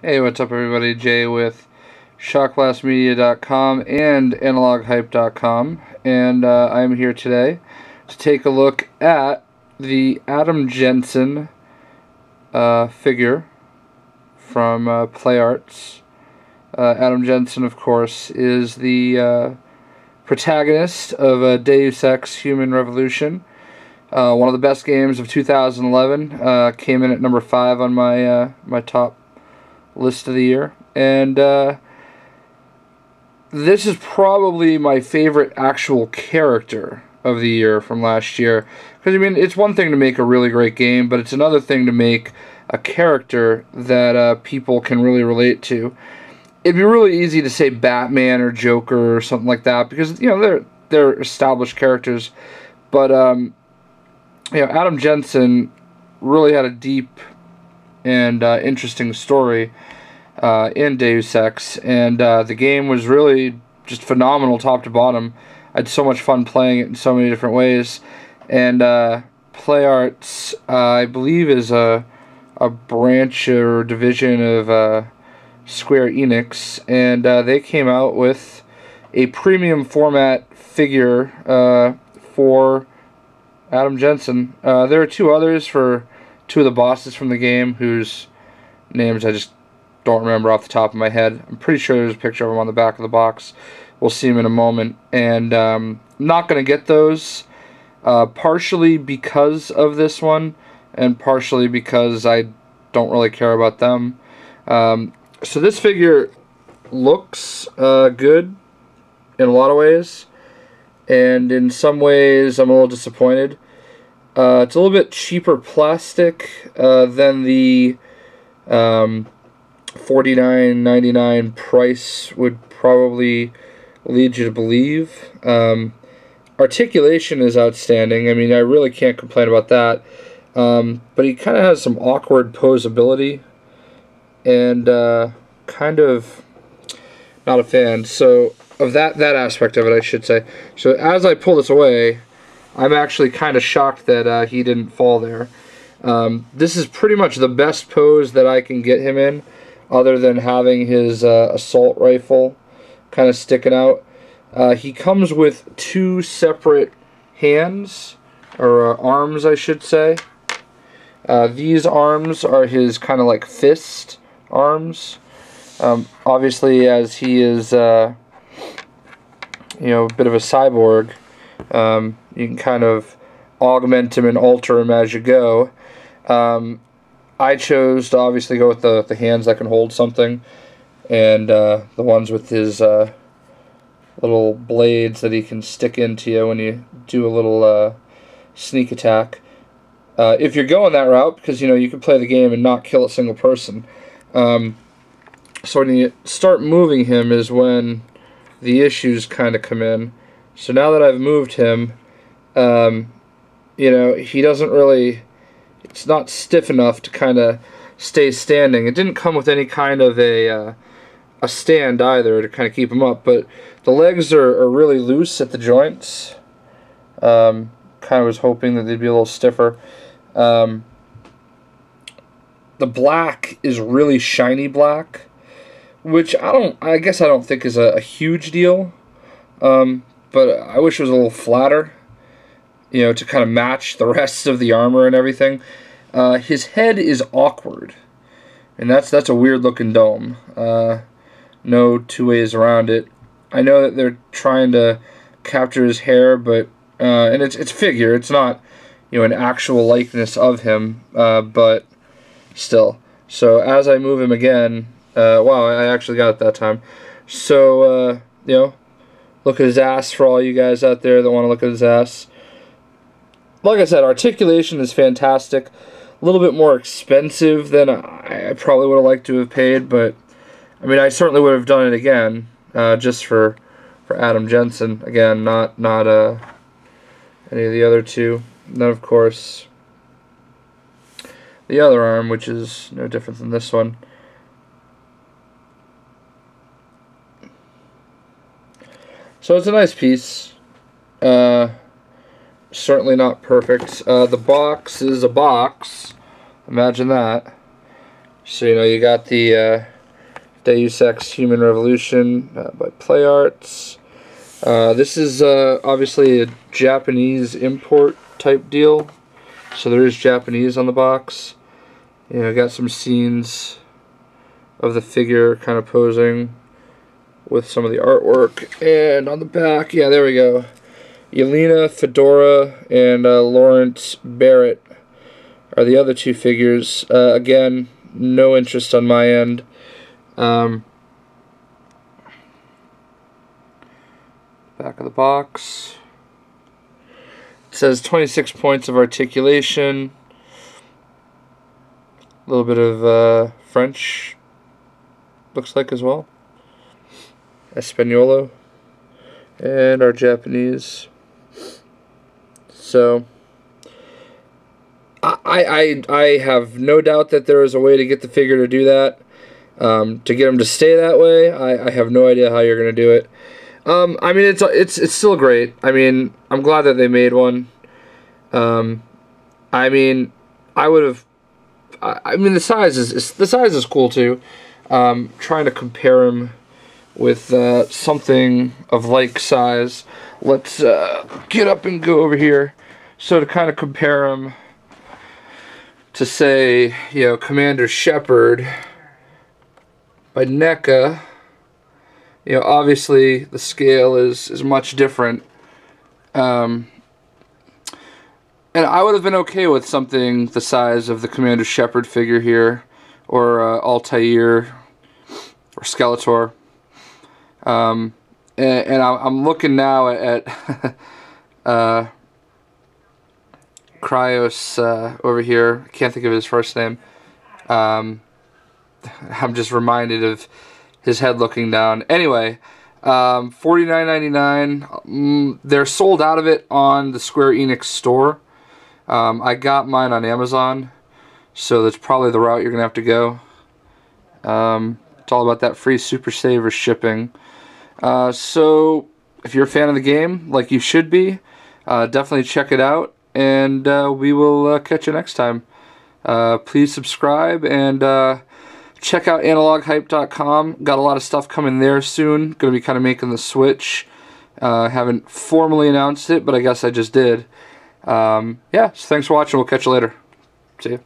Hey, what's up everybody? Jay with shotglassmedia.com and analoghype.com, and I'm here today to take a look at the Adam Jensen figure from PlayArts. Adam Jensen, of course, is the protagonist of Deus Ex Human Revolution. One of the best games of 2011. Came in at number 5 on my my top list of the year, and this is probably my favorite actual character of the year from last year, because I mean, it's one thing to make a really great game, but it's another thing to make a character that people can really relate to. It'd be really easy to say Batman or Joker or something like that, because you know they're established characters, but you know, Adam Jensen really had a deep and interesting story in Deus Ex, and the game was really just phenomenal top to bottom. I had so much fun playing it in so many different ways, and PlayArts, I believe, is a branch or division of Square Enix, and they came out with a premium format figure for Adam Jensen. There are two others for two of the bosses from the game, whose names I just don't remember off the top of my head. I'm pretty sure there's a picture of them on the back of the box. We'll see them in a moment. And I'm not going to get those, partially because of this one, and partially because I don't really care about them. So this figure looks good in a lot of ways, and in some ways I'm a little disappointed. It's a little bit cheaper plastic than the $49.99 price would probably lead you to believe. Articulation is outstanding. I mean, I really can't complain about that. But he kind of has some awkward posability, and kind of not a fan. So of that aspect of it, I should say. So as I pull this away, I'm actually kind of shocked that he didn't fall there. This is pretty much the best pose that I can get him in, other than having his assault rifle kind of sticking out. He comes with two separate hands, or arms, I should say. These arms are his kind of like fist arms. Obviously, as he is, you know, a bit of a cyborg, you can kind of augment him and alter him as you go. I chose to obviously go with the hands that can hold something, and the ones with his little blades that he can stick into you when you do a little sneak attack. If you're going that route, because you know you can play the game and not kill a single person. So when you start moving him is when the issues kind of come in. So now that I've moved him, you know, he doesn't really, it's not stiff enough to kind of stay standing. It didn't come with any kind of a stand either to kind of keep him up, but the legs are really loose at the joints. Kind of was hoping that they'd be a little stiffer. The black is really shiny black, which I guess I don't think is a huge deal, but I wish it was a little flatter, you know, to kind of match the rest of the armor and everything. His head is awkward, and that's a weird looking dome. No two ways around it. I know that they're trying to capture his hair, but and it's figure. It's not, you know, an actual likeness of him, but still. So as I move him again, wow, I actually got it that time. So you know, look at his ass for all you guys out there that want to look at his ass. Like I said, articulation is fantastic. A little bit more expensive than I probably would have liked to have paid, but I mean, I certainly would have done it again, just for Adam Jensen. Again, not any of the other two. And then, of course, the other arm, which is no different than this one. So it's a nice piece. Certainly not perfect. The box is a box. Imagine that. So, you know, you got the Deus Ex Human Revolution by Play Arts. This is obviously a Japanese import type deal. So there is Japanese on the box. You know, got some scenes of the figure kind of posing with some of the artwork. And on the back, yeah, there we go. Yelena Fedora and Lawrence Barrett are the other two figures. Again, no interest on my end. Back of the box. It says 26 points of articulation. A little bit of French, looks like, as well. Espanolo. And our Japanese. So I have no doubt that there is a way to get the figure to do that. To get him to stay that way, I have no idea how you're going to do it. I mean, it's still great. I mean, I'm glad that they made one. I mean, I would have. I mean, the size is cool too. Trying to compare him with something of like size. Let's get up and go over here. So to kind of compare him to, say, you know, Commander Shepard by NECA, you know, obviously the scale is much different. And I would have been okay with something the size of the Commander Shepard figure here, or Altair, or Skeletor. And I'm looking now at Cryos over here. I can't think of his first name. I'm just reminded of his head looking down. Anyway, $49.99. They're sold out of it on the Square Enix store. I got mine on Amazon, so that's probably the route you're going to have to go. It's all about that free Super Saver shipping. So if you're a fan of the game, like you should be, definitely check it out, and we will catch you next time. Please subscribe, and check out analoghype.com. Got a lot of stuff coming there soon. Going to be kind of making the switch. Haven't formally announced it, but I guess I just did. Yeah, so thanks for watching. We'll catch you later. See ya.